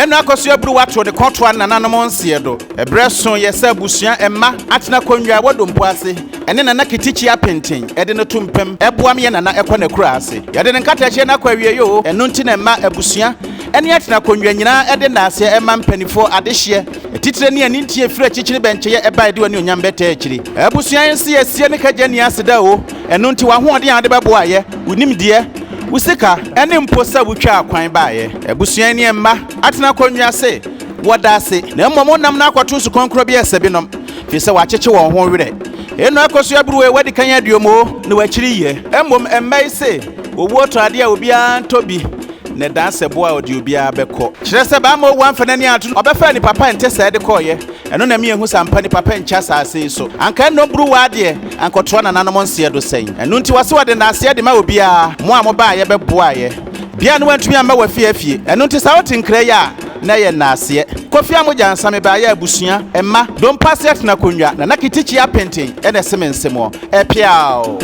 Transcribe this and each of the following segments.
Nana Akosua Bruwa to the contour Nana Monsiedo. A breastson, yes, sir, Busia, and Ma, Atna Konja, what Dompoase, and then a Nakitichi painting, Edina Tumpem, Ebuami and Nana Equana Crassi. Yadin Catachena Quario, and Nuntin and Ma Ebusia, and yet Nakonjana, Edenasia, and Man Penny for Adesiede, a Titrani and Intia French bench, a by doing your Yambete. Ebusia and see a Sienica Genia Sedao, and Nuntua Huadia de Baboye, with him dear. Usika ene mposa butwa akwan baaye ebusuan ne emma atena konwa se woda se na mmom nam na akwato su konkro bi esebinom fi se wacheche won ho were enu Akosua Bruwa wadi kan aduomo ne wachiri ye mmom emmai se owo to ade a obi antobi ne danse boa odi obi abekọ kire se ba ma owo amfanani atu obefa ni papa ente se de koye eno na me ehu sampa ni papa encha saase so anka no Bruwa ade ankotro na nanom Nsiyedo sen enu nti wase wade na ase de ma obi a mo amoba ye beboa ye bia no wantumi amba wafiafie enu nti sa wotin kra ya na ye na ase kofi amoja nsame ba ya abusua emma Dompoase atena konwa na nakitichi ya painting ene semensemo epiao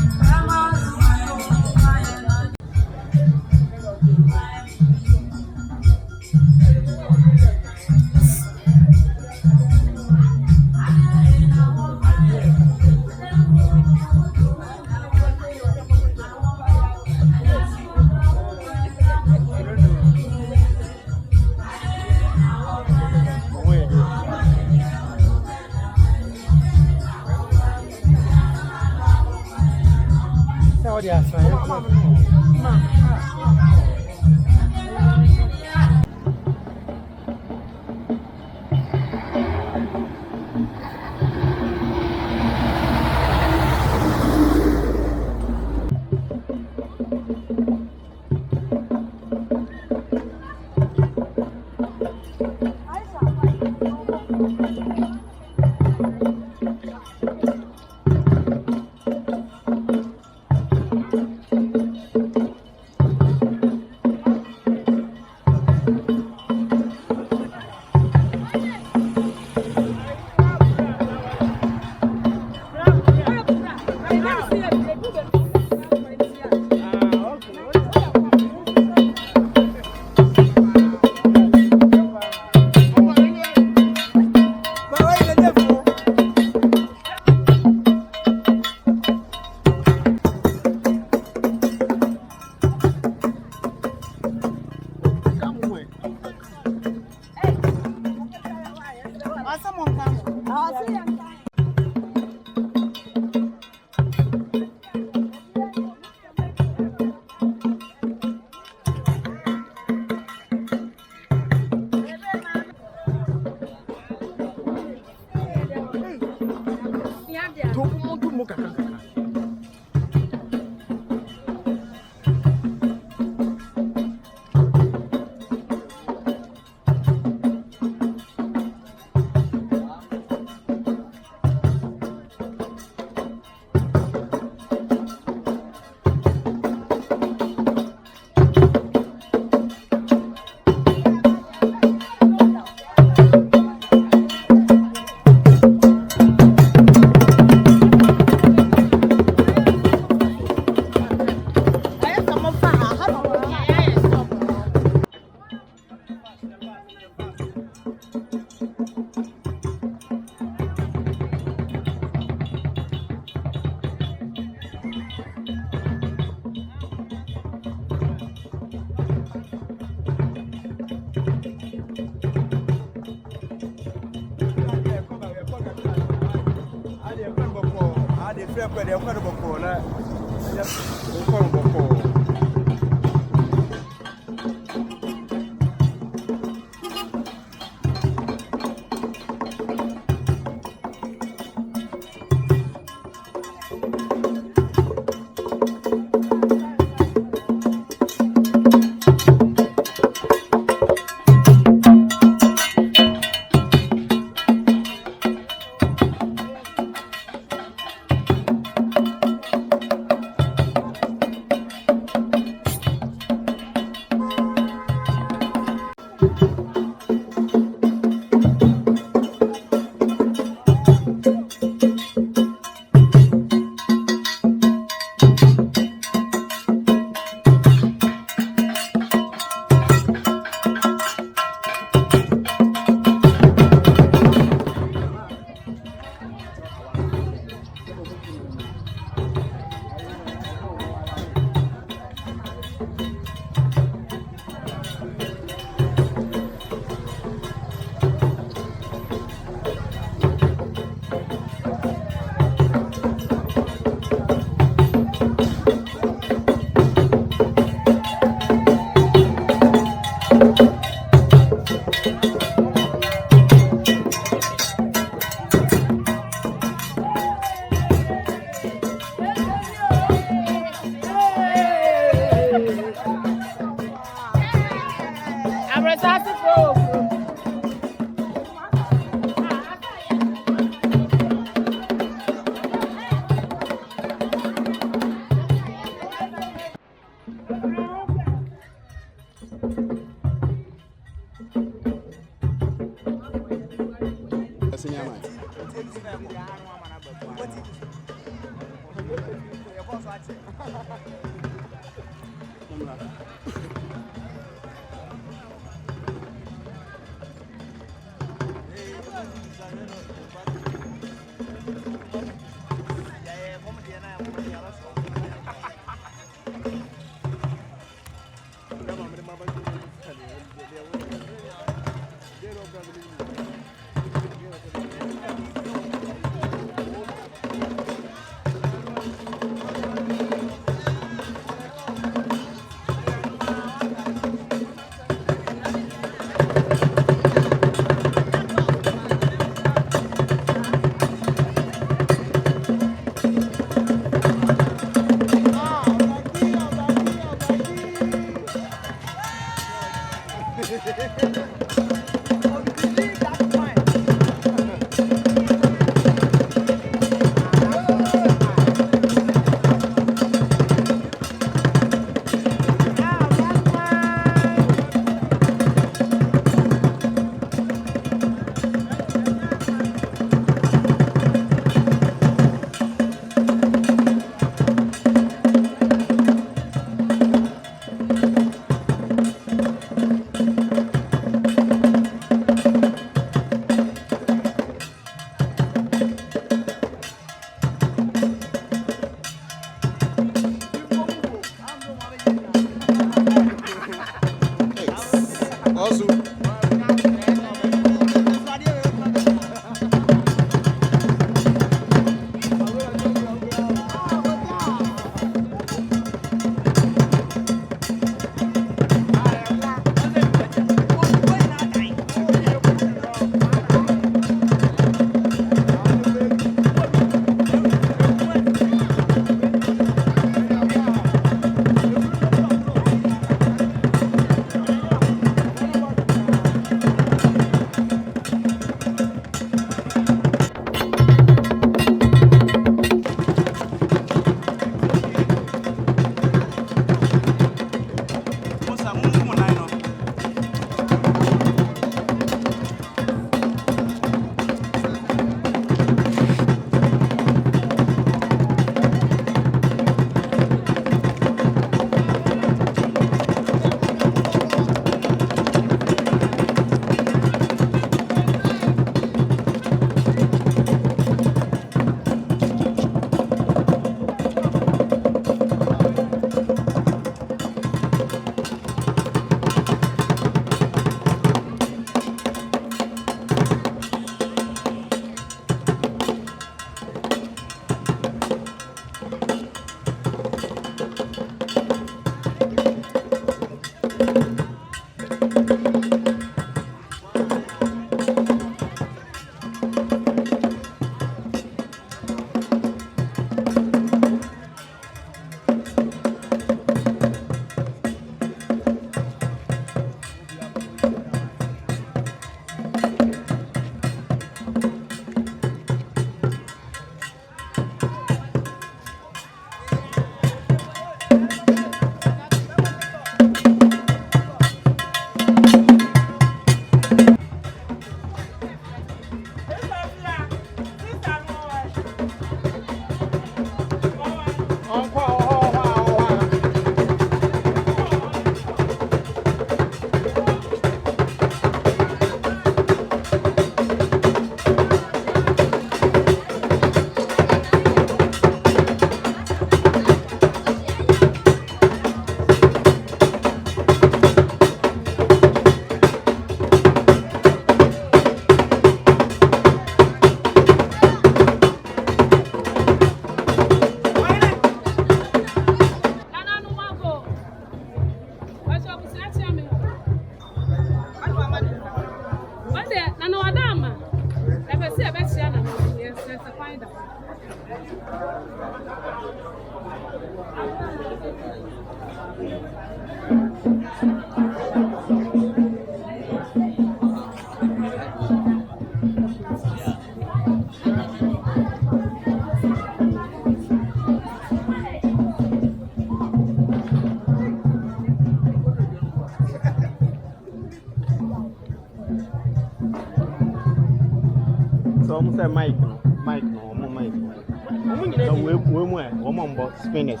Spinners.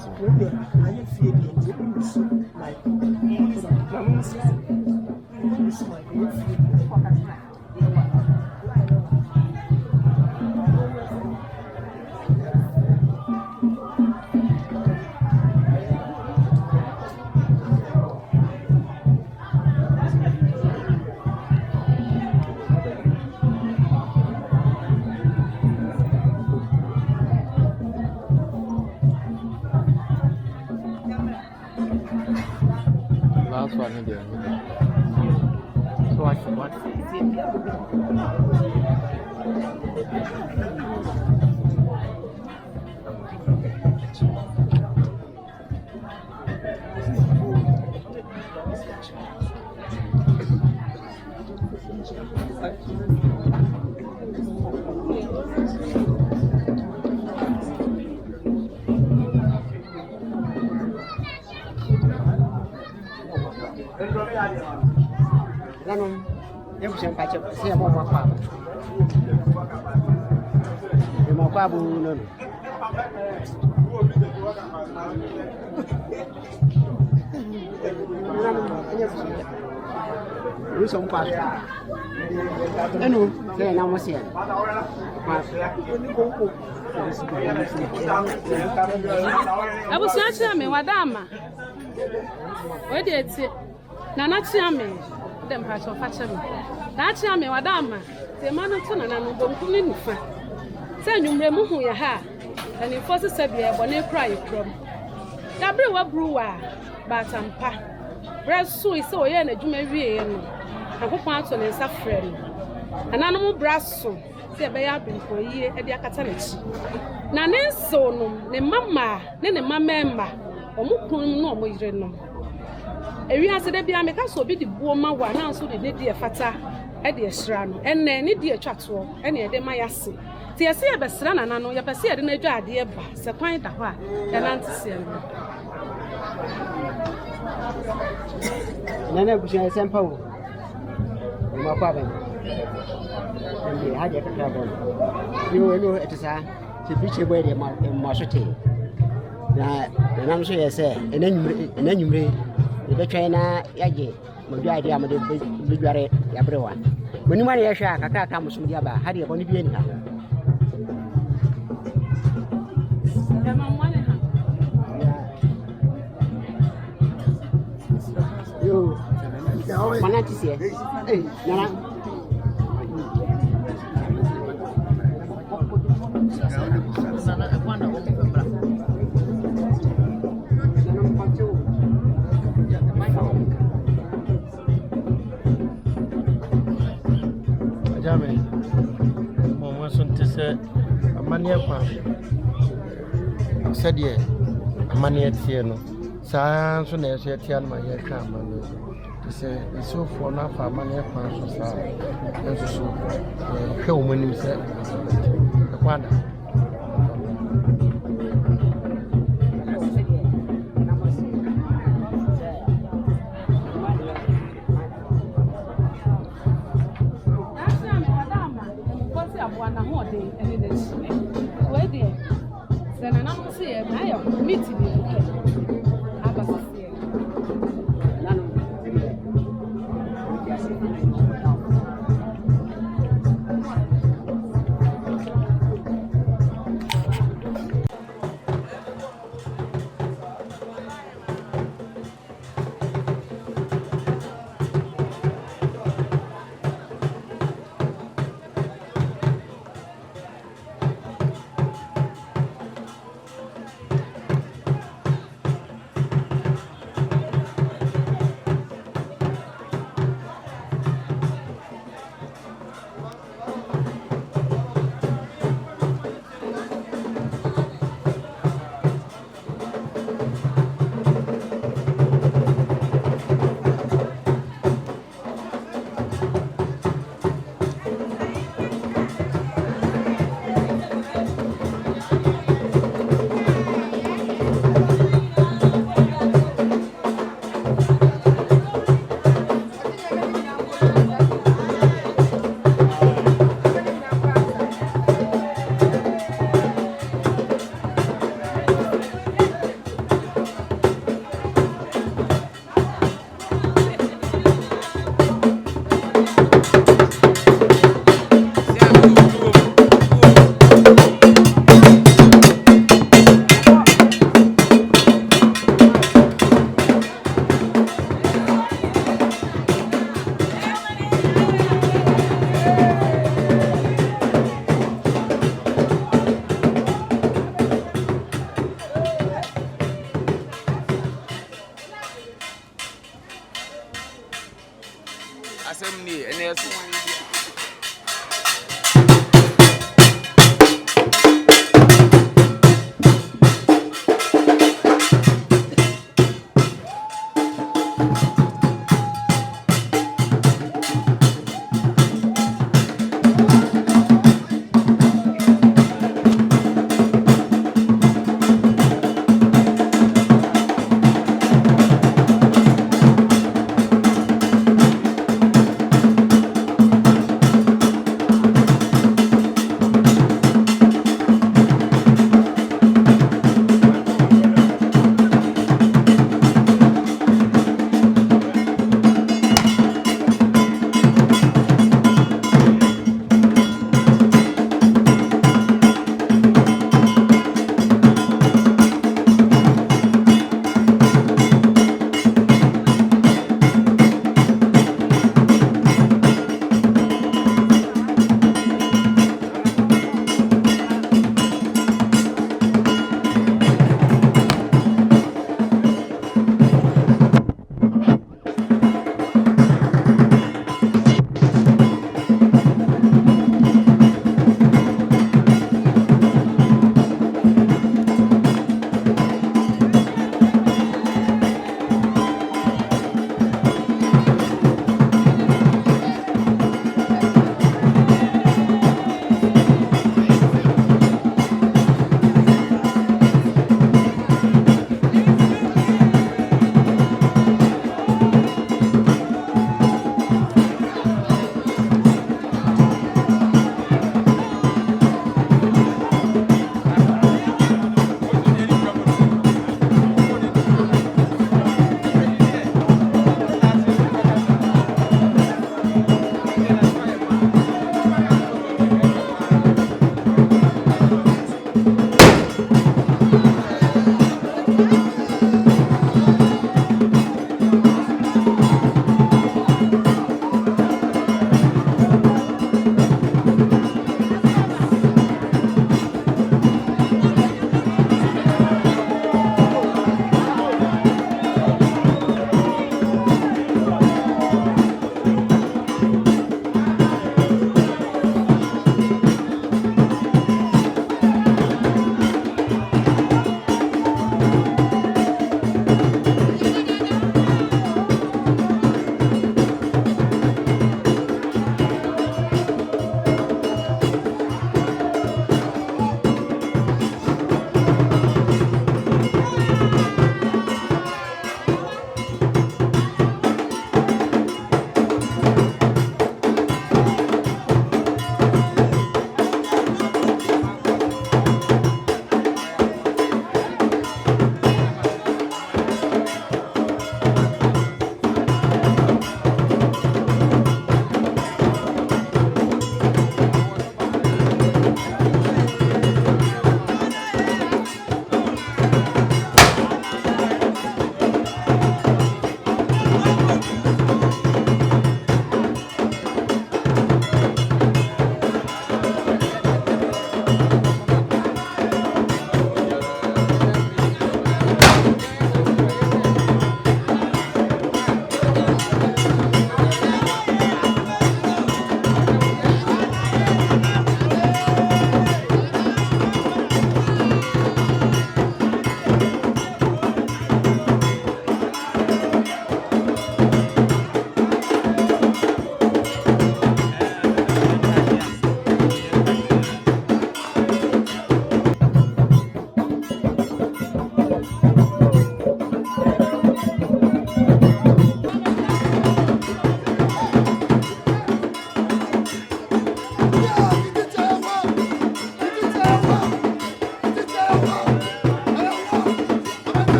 Last one again. So I should watch. Nano, eu puxei pacho, se é bom para é mau para não. Isso é pacho. É não, é não você. Abusua chiame wadama. We dey ti. Nana chiame. Dem pa so fa chame. Na chiame wadama. Te ma no to nana no bonku ni nufa. Se nwumre mu hu ya ha. Ani force se bia bone kra ye krom. Dabre wa bruwa batampa. Bresu ise oye na dwuma wie no. Akopon ato ne nsa frɛ no. Nana no braso. Se be ya binko yie e de akata na chi. Na ne nso no ne mama ne mama omukun no omoyire no ewi ase de bia meka so obi di buo ma wa na nso de di efata e de ehira no enne ne di etwato enne e de ma yase ti ese ye besira nana no ye pese ye de na adwa ade ba se kwan da ho a ye na ntese no Nana bushia sempa wo ma kwa ba ndi haje ka trabo yo eno etisa ti biche boy de ma sote na nam so ye se enanyumre e be twen na yaje modwa ade amade bedware yabrewa moni ma ye hwa kakaka musum dia ba hade boni bi eni ha yo mana tise nana Amania kwa said amania tieno sa so na yeso tian ma ye ka amania to say so for na fa amania kwa so sa so ke o manim se kwanda Nana no se e na yo meet me. Aba sisi. Assembly and there's one.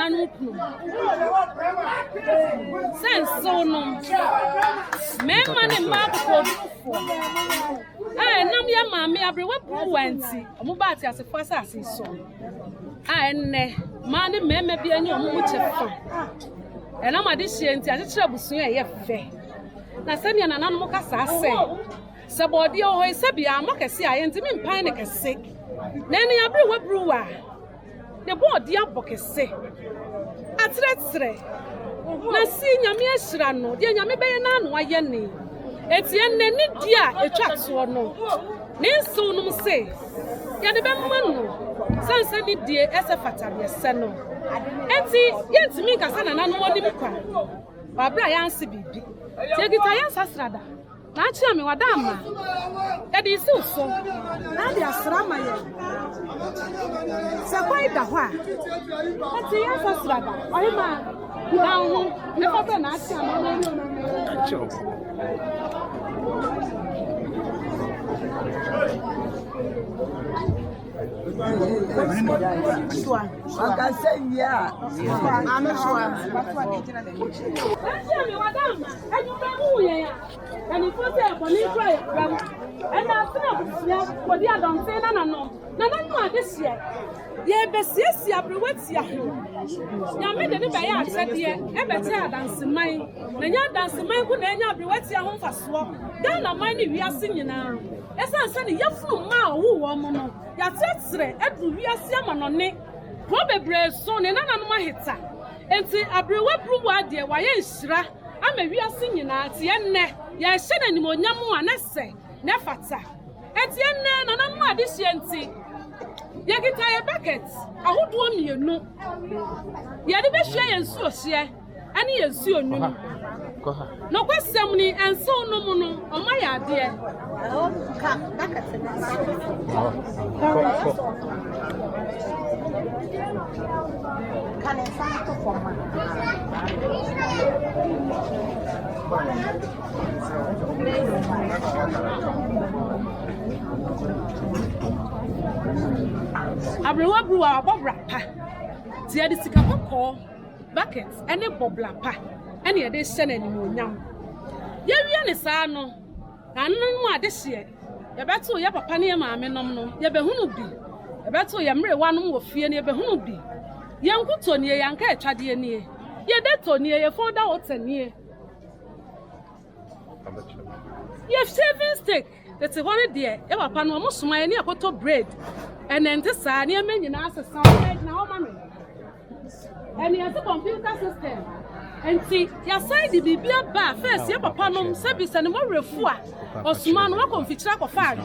nanu kunu sense so no me mane ma ko nam ya maame abrewa Bruwa nti omo ba ati asefo asase so enne ma ne meme bia ni omo chefa ena ma de hie nti akekere busun ye fe na se ne nana no kasa ase se bodi o ho se bia makese aye nti mi mpan ne kese na ne abrewa Bruwa the board ya bokese atretre na si nyame ahira no de nyame beye na anu aye ne etie nne ni dia etwa so no ne nso no se ya de be manu sanse ni die ese fatabe se no enti yentimi kasa na nanu woni mkwa babra ya nsi bibi tie gita ya sasrada na achi ame wada ama ya de isi so na de asra ma ye se kwai da ho a enti ya sasrada oyi ma na hu ne fa na achi ame ye besiesi abrewati aho nyame de ne baye akyede e bete adansi man na nya adansi man ku na nya abrewati aho mfaso da na man ne wiase nyina esanse ne yefunu ma owo wo mo no ya tetre edru wiase amanone ko bebre so ne nana no maheta enti abrewa Bruwa de waye nhira ama wiase nyina te enne ya hye na nimonyam anese ne fata enti enne nana no adehye enti Yagita ya bucket, ahodo mienu. Yade be hwe yensu ohye, ane yensu onwum. No kwasem ni enso no mu no, oma ya ade. Ka bucket Kan ensa to forma. Abrewa Bruwa bobra pa ti ade sika kokko bucket ene bobla pa ene ye de hye na nimonyam ye wie ne saa no anunu ade hye ye beto ye papa ne ye maame nom no ye behunu bi ye beto ye mrewa nom wo fie ne ye behunu bi ye nkuto ne ye yanka etwade ne ye de to ne ye foda wotane ye shaving stick that's one there e papa no mo soma ye ne akoto bread and then this are near many as a sound now, mommy. And he has a computer system. And see, your side the baby bar first, your papa no service and more refuah or small work on feature of fire.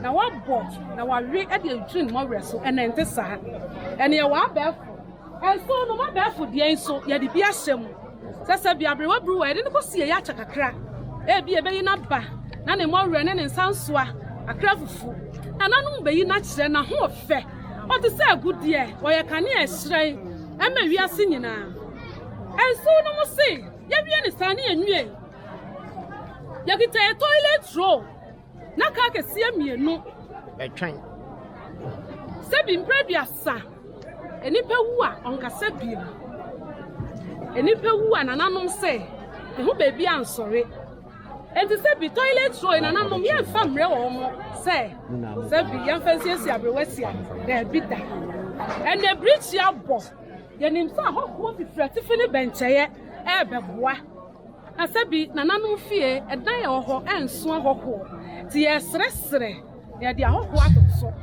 Now, what bought now I read at your drink more wrestle and then this are and you are barefoot. And so, no more barefoot, the ain't so yet the beer shame. That's a beer Bruwa, I didn't go see a yachaka crack. Eh, be a baby not bar, none more running and sound swa, a craft of food. And I don't be natural na ho fe. What is a good year? Or you can hear stray. And maybe are singing now. And so no more say, you be sunny and you. You get a toilet roll. Naka can see me no. A train. Sabin Prediasa. A nipper woo on Cassabia. A nipper woo and an unknown say. Who baby, I'm sorry. And to say be toilet roll and an unknown young family or say. Sabi young fancy abrewesia there be that and the bridge ya bo ye nim sa ho ko fi fratifini bencheye e beboa asabi nana no fie e dan ye ho enso ho ti ye sresre ye dia ho atoso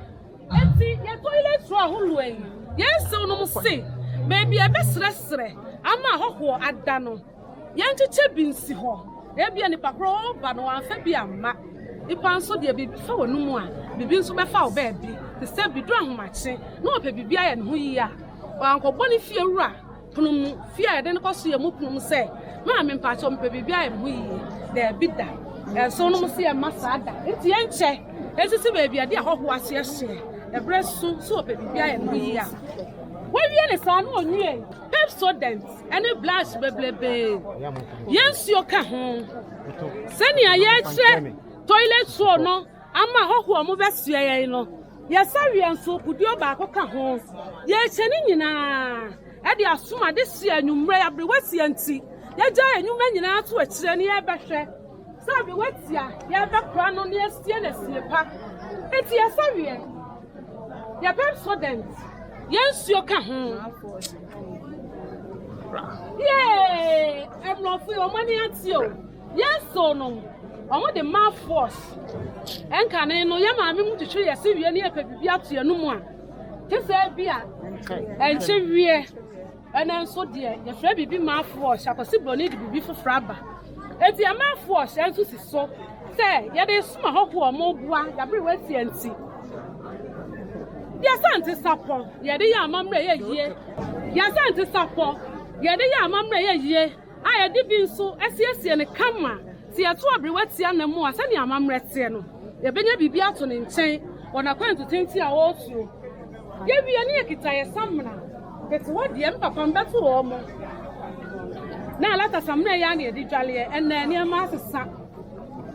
enti ye toilet roll ho luen ye se no mo se maybe e be sresre ama ho ada no ye ncheche bi nsi ho e bia ni pakro ba no anfa bi amma ipa nso de bi fa wonu mu a bibi nso be fa wo ba bi te se bi do ahomache na ope bibi aye ne ho yi a wa nkobɔ ne fie wura punum fie a de ne kɔso ye mu punum se ma me mpa cho mpe bibi aye ne ho yi da bi da so no mu se e masa da enti ye nche esisi ba bi ade ahoho ase hye e bresu so ope bibi aye ne ho yi a we wie ne sa no onwie Pepsodent ene blush beblebe yensuo ka ho sani aye kire toilet roll no ama hoho mo besua yen no Yesari enso kudio baako ka ho. Ye cheni nyina. E de asoma de sia nwumre ya bre wasi anti. Ye gya enwuma nyina to akire ne ye behwe. Sabi watia ye bekra no ne asie na siepa. Eti yesari ye pep student. Ye nsuo ka ho. Yeah, I'm not for your money at you. Yes, so no. I want the man force. And can I know your mammy to show you a severe near baby up to your no more. Just a beer and severe. And I'm so dear, your friend be my force. I possibly need to be for Frabba. It's your man force, and to see so. Say, yet there's some hope or more boy, every way and see. Yes, Auntie Sapper, yet the young mamma ye. Yes, Auntie Sapper. Yede ya amamre ye aye de bi nso asiesie ne kama ti ato abrewati anamu asani amamre tie no ye benya bibi ato ne nchen wona kwantu tenti a wotu ye bi ne ekita ye samna beti wodi em papa mbeto wo mo na alata samna ya ne di dwale enne ne ma asesa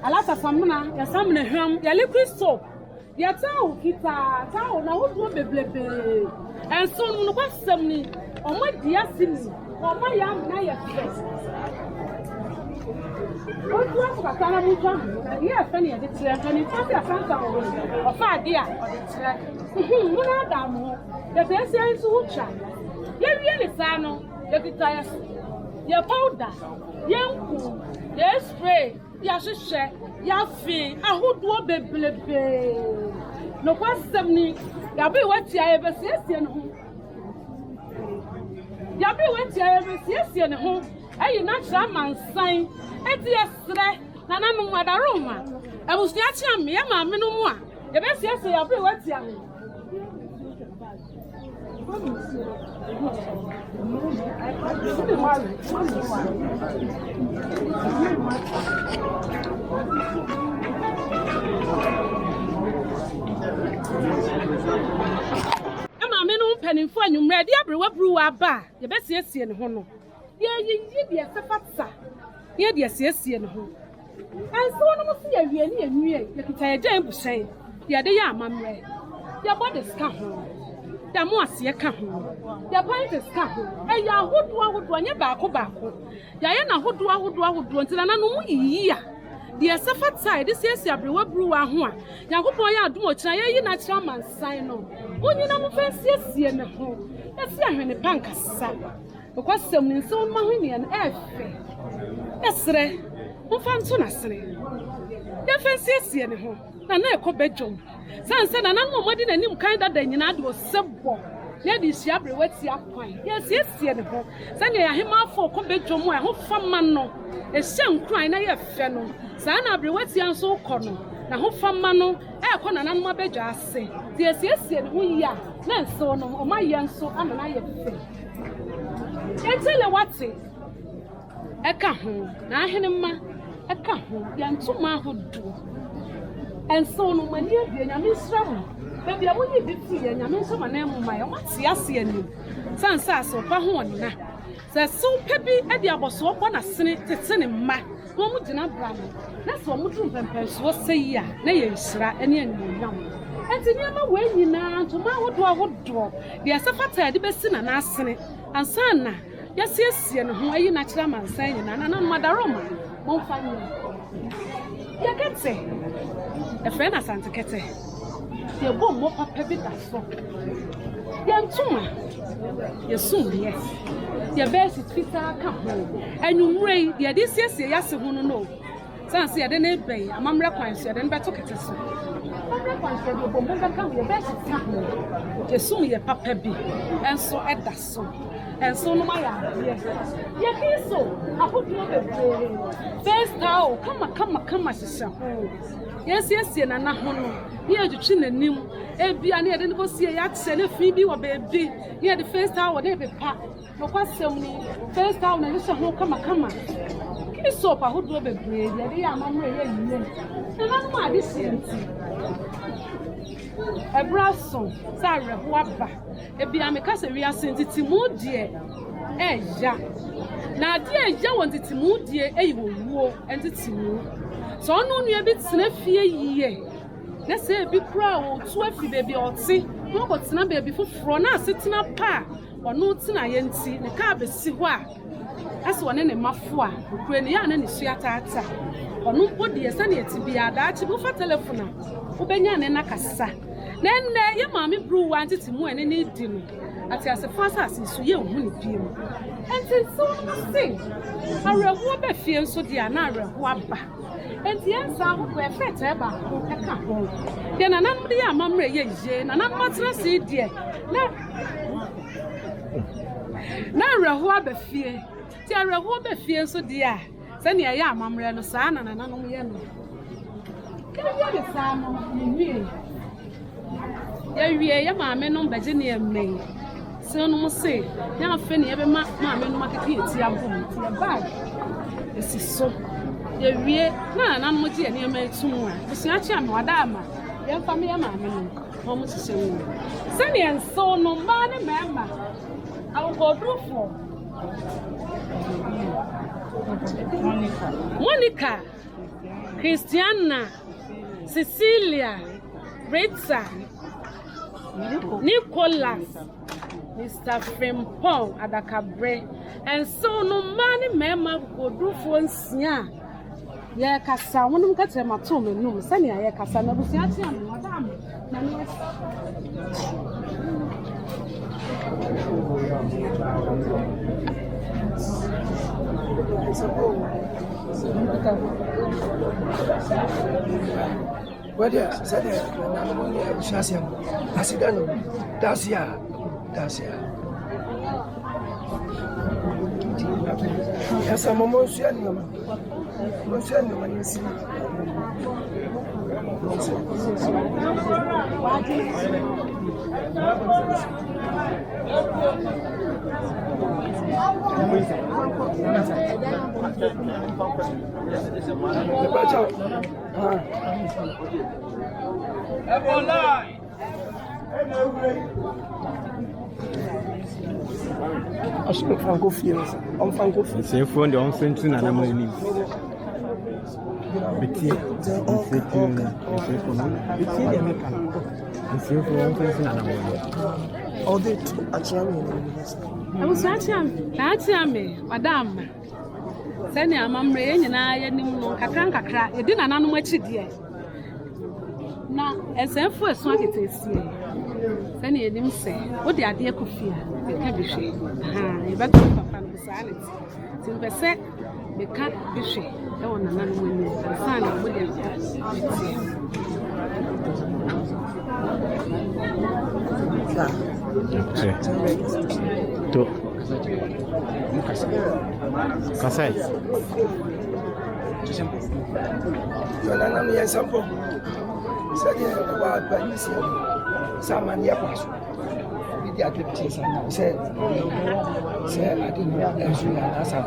alata samna ya samna hwam ya liquid soap ya tawo kita tawo na wodu beblebe enso no kwasam ni omo dia sini omo ya na ya stress o tu afuka kana mu twa ye afa ne de tire ani tafi afanta o fa dia o de tire mu na da mu de se se nsu hucha ye wie ne sa no ye kita ya powder ye nku ye spray ya hwehwe ya fi ahodo beblebe no kwasam ni ya be wati ya be se no ya be wati ya be se ne ho ayi natural mansan eti esre na nanu madaroma ebusu ya chia me ya ma me no mu a ya be se ya be wati ya penifo anwumre de abrewa bruwa ba ye be siesie ne ho no ye de sefata ye de siesie ne ho anso no mo se ye wie ne enwie ye kita ye gyan busen ye de ya amamre ye body ska ho ya mo ase ka ho ya pint ska ho e ya hodo anye baako ya ye na hodo ntina na no mu yiyi a de sefata de siesie abrewa bruwa ho a yakopon ya adom okira ye yi na kira mansan no onyina mo fa siesie ne ho esi ahwene pankasa okwasem ne nso ma ho ne efe esre mo fa nto na sere ye fa siesie ne ho na ekobedwom sanse na nanu mo di nanim kan dada nyina de osebbo ne di hia brewati akwan ye siesie ne ho sane ya hema afọ okobedwom a ho fama no ehye nkran na ye fe no saa na brewati anso kono na ho fama no ekọ na nanu abedwa ase ti siesie ne ho yi a na nso no o ma ye nso ana na ye fe etele wate eka ho na ahene ma eka ho ya ntuma ahodo enso no mani adua nyame srawo bebi a woni bitu ye nyame nso ma na emu ma ye wate ase ani sansa so pa ho onna se so pebi e de aboso kọ na sene tete ne ma wo mu gina bra no na so mu tru pempenso sei a na ye nsira ene anyam enti niama we nyina ntoma ahodo de asafata de besi na asene ansana ya siesie ne ho ayi na kira mansan nyina na madaroma mo fa ni ya kete e fe na sante kete ye bom mo papa bi da so ya ntuma ye sum yes ye best fita ka ho anwumrei ye de siesie ya se ho no sanse ye de na ebe amamre kwan so ye de beto kete so amamre kwan so ye bom mo ka ye best ka ho ye sum ye papa bi enso eda so enso no ma ya ye kiso ahodo bebe first how kama sisa ho yes na na ho no ye adutwi nanim ebia na ye de no sie ya kye na fi bi wo bebi ye de first how de bepa no kwasem ni first how na ye se ho kama kiso pa ahodo bebe ye de ya amamre ye yiye na no ma de sienti ebraso sa reho aba ebia me ka se wi asenti timu die eja na ade eja won timu die eyi wo enti timu so no nua bi tena fie yiye let's say be proud to a baby or see, no, but not baby for frona sitting up pa or no tina yenti, the car be see why. As one in a mafua, Ukrainian and Shiata, or no body as any to be a Dutch for telephone, Ubenian and Nakasa. Then your mammy brew wanted to move any dinner. At as a fast as you won't feel. And so sing. I reward the fear so dear Nara Wabba. And the answer would be a fat ever. Then another dear mamma, and I'm not see dear. Nara Wabba fear. Tiara Wabba fear so dear. Send your young mamma and a son and another yellow. Can you hear the sound of me? Your mamma, no Virginia May. So no say, now Fanny ever mamma no market here, tia boom, tia bag. This is so. The real Nana Moji and your maid soon. The Siacham, Madama, your family, mamma, almost the same. Sunny and so no man, mamma. I will go through for Monica, Christiana, Cecilia, Rita, Nicholas, Mr. Frimpong Adakabre, and so no money mamma go do for Sia. Ya Cassa, one of them got a tomb and no, Sanya Yakasa, no, Madame. What said Shasiam, Asidano, Dacia. Yes, I'm a Monsian, when you see. I speak Francophone. I'm Francophone. C'est un fond de 11 centimes à la moyenne. Petit, all day to Achami. I was watching me, Madame. Send your mamma and I and Kakanka crack. You didn't know much dear. Now, as if for a swag it is here. Send you didn't say, what the idea could fear, the cabin. You better papa silence. Till the set, the cat fishy. Don't want another woman and sign of William. To Kasai. Nana me sample. Said about Paris. Saman Yapas. With the activities, said, I didn't know that's how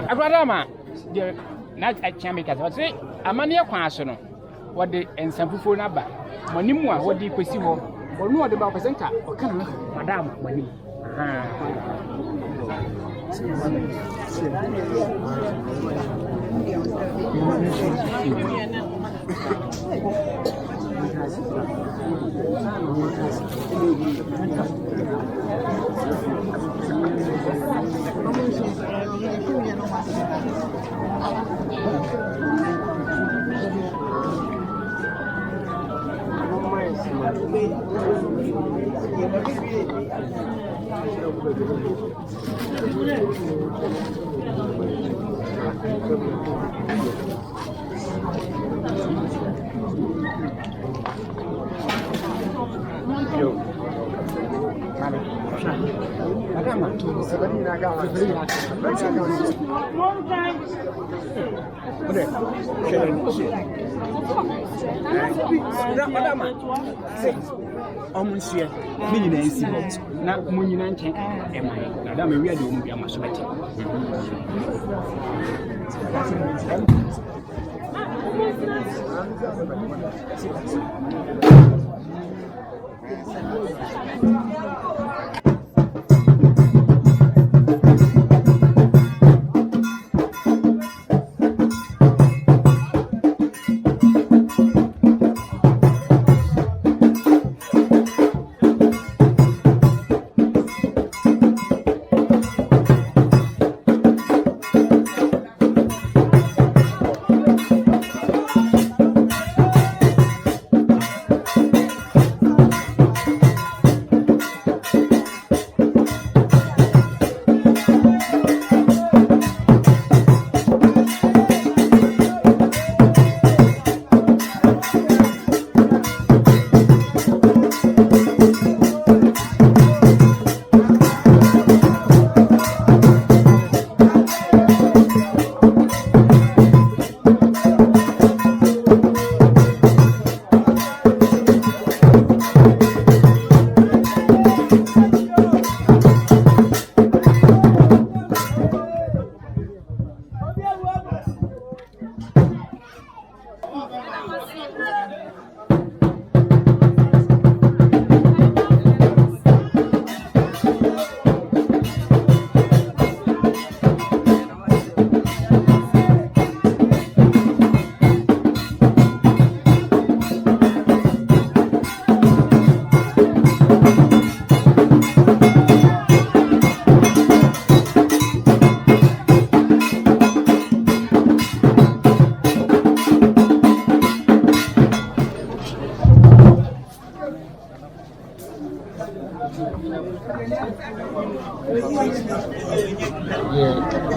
Abrahama, the night at Chamicas, what's it? A mania question. What the and some people number. Monimua, what do you perceive? Or no about presenter or come, Madame, money. Monsieur, Minnie, not Munian tank, am I? Madame, we are doing a much better.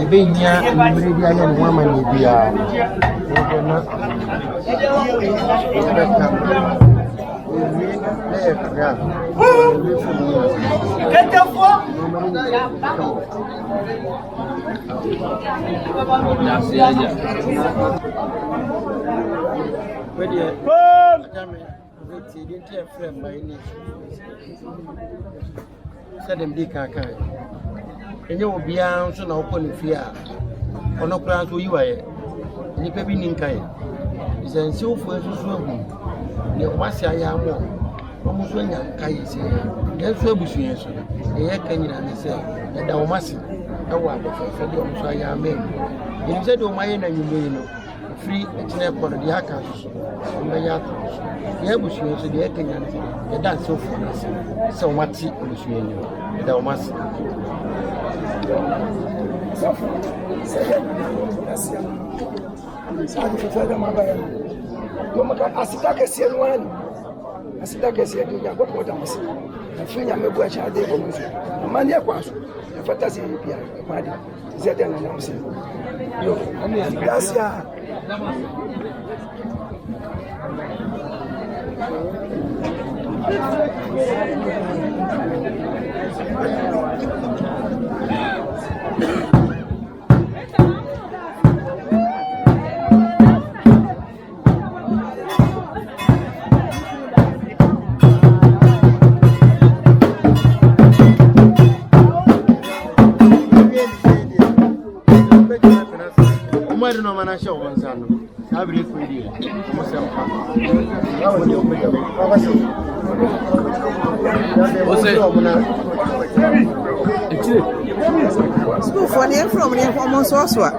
Ibenya mredi aya ni mama ni bia na enye obia nso na okọ ne fie a ono kura nso yiwaye nipa bi ninkae isense ofu asusu ahu ne wase aya mo omo so nya kae se yenso abusuen so eye kanyina ne se eda o mase e wa abofo de omo so aya me yin se de o maye na nyume no free etine ko de aka so omo ya to ye abusuen so de kanyina ne se eda so ofu na se o mati abusuen no eda o mase asita kɛseɛ no wani asita kɛseɛ de ya gbɔdɔ da masi na fi nya mebu acha de ko muso ama ne kwa so e fata se bia e ma de ze de na na masi yo gracias no mana show one son. Abri ku di. Mo se pa. School for near from near almost also.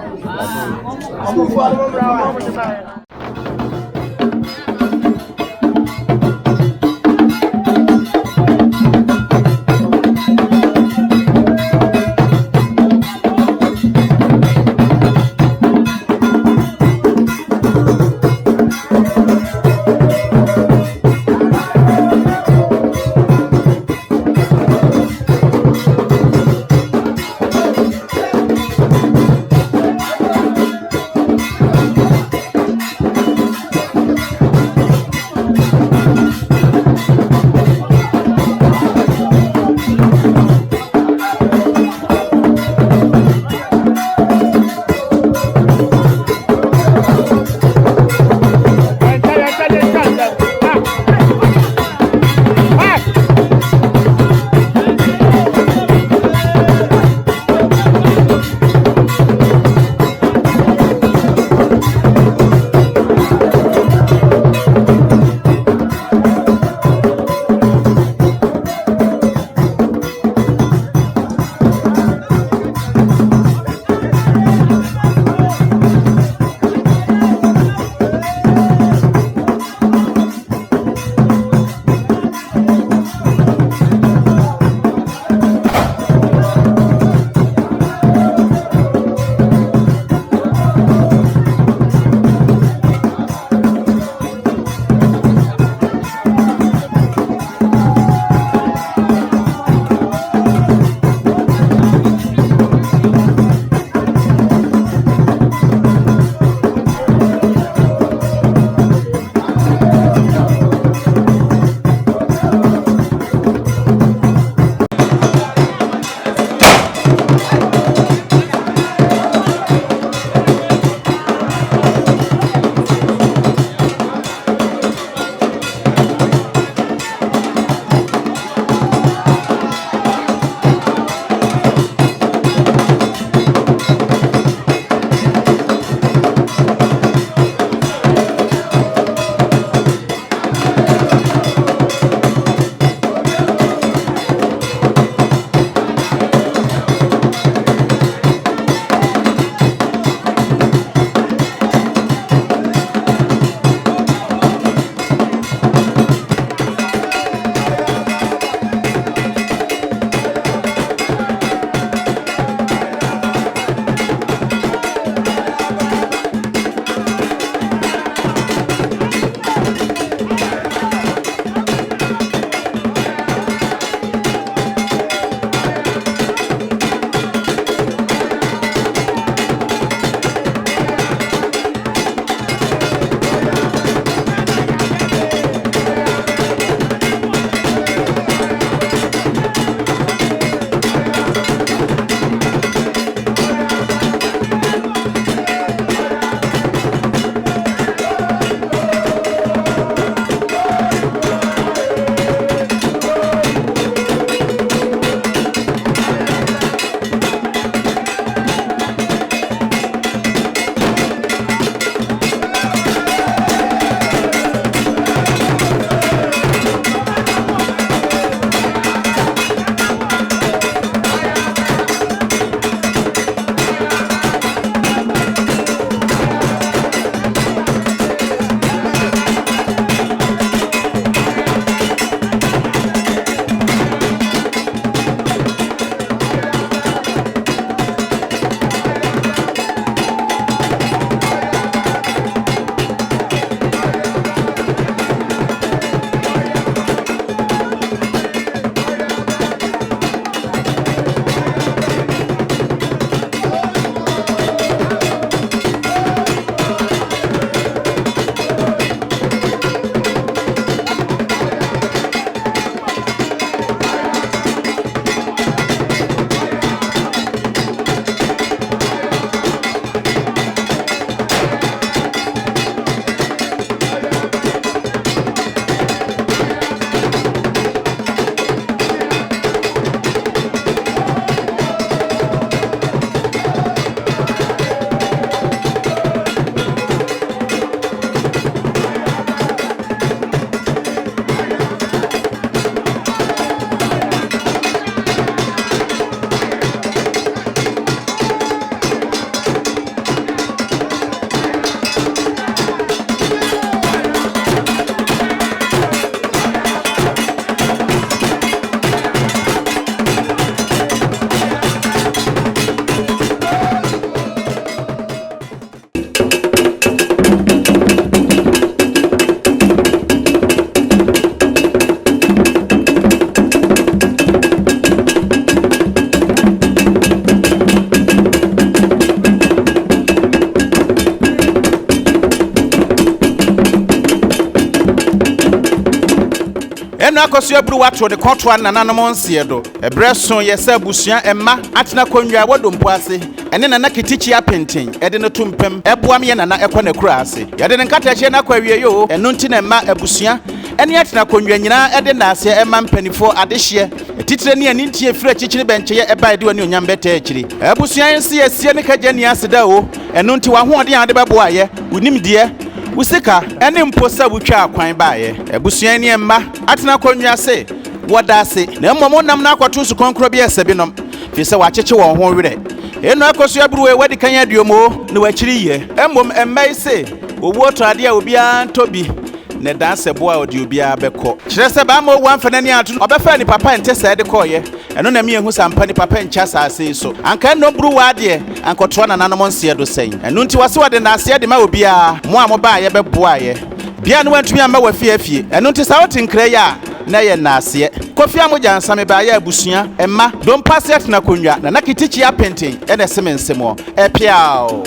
Nana Akosua Bruwa to the kotwa Nana nsie do ebreso yesa busua emma atena konwa wo Dompoase ene Nana kitichi apenten ede no tumpem eboam ye Nana ekɔ ne kura ase yede ne nkata hye na kwa wie yo eno nti na emma abusua ene atena konwa nyina ede na ase emma mpanifo adehye titire ne ani ntie fira chichiri benche ye eba ede woni onyam beta achiri abusua yensi esie ne kagya ni aseda o eno nti wa hoɔden ade bɛboa ye wonim de usika ene mposa wutwa akwan baaye abusua ne emma atena konwa se wodase na mmom nam na akwato su konkro bi esebinom fi se wacheche won ho were Nana Akosua Bruwa wadi kan aduomo na wachiri ye mmom emmai se owo to ade a obi antobi ne danse boa odi obi abekọ kire se ba ma owo amfana ni atu obefa ni papa ente se de koye eno na me ehu sampa ni papa encha saase so anka no Bruwa ade ankoto na nanom nse do sen eno nti wase wade na ase de ma obi a mo amoba ye beboa ye bia no wantumi ama wafiafie eno nti sa wotinkra ya na ye naase kofi amoja nsame ba ya abusua emma Dompoase atena konwa na nakitichi apenten ene semensemo epiao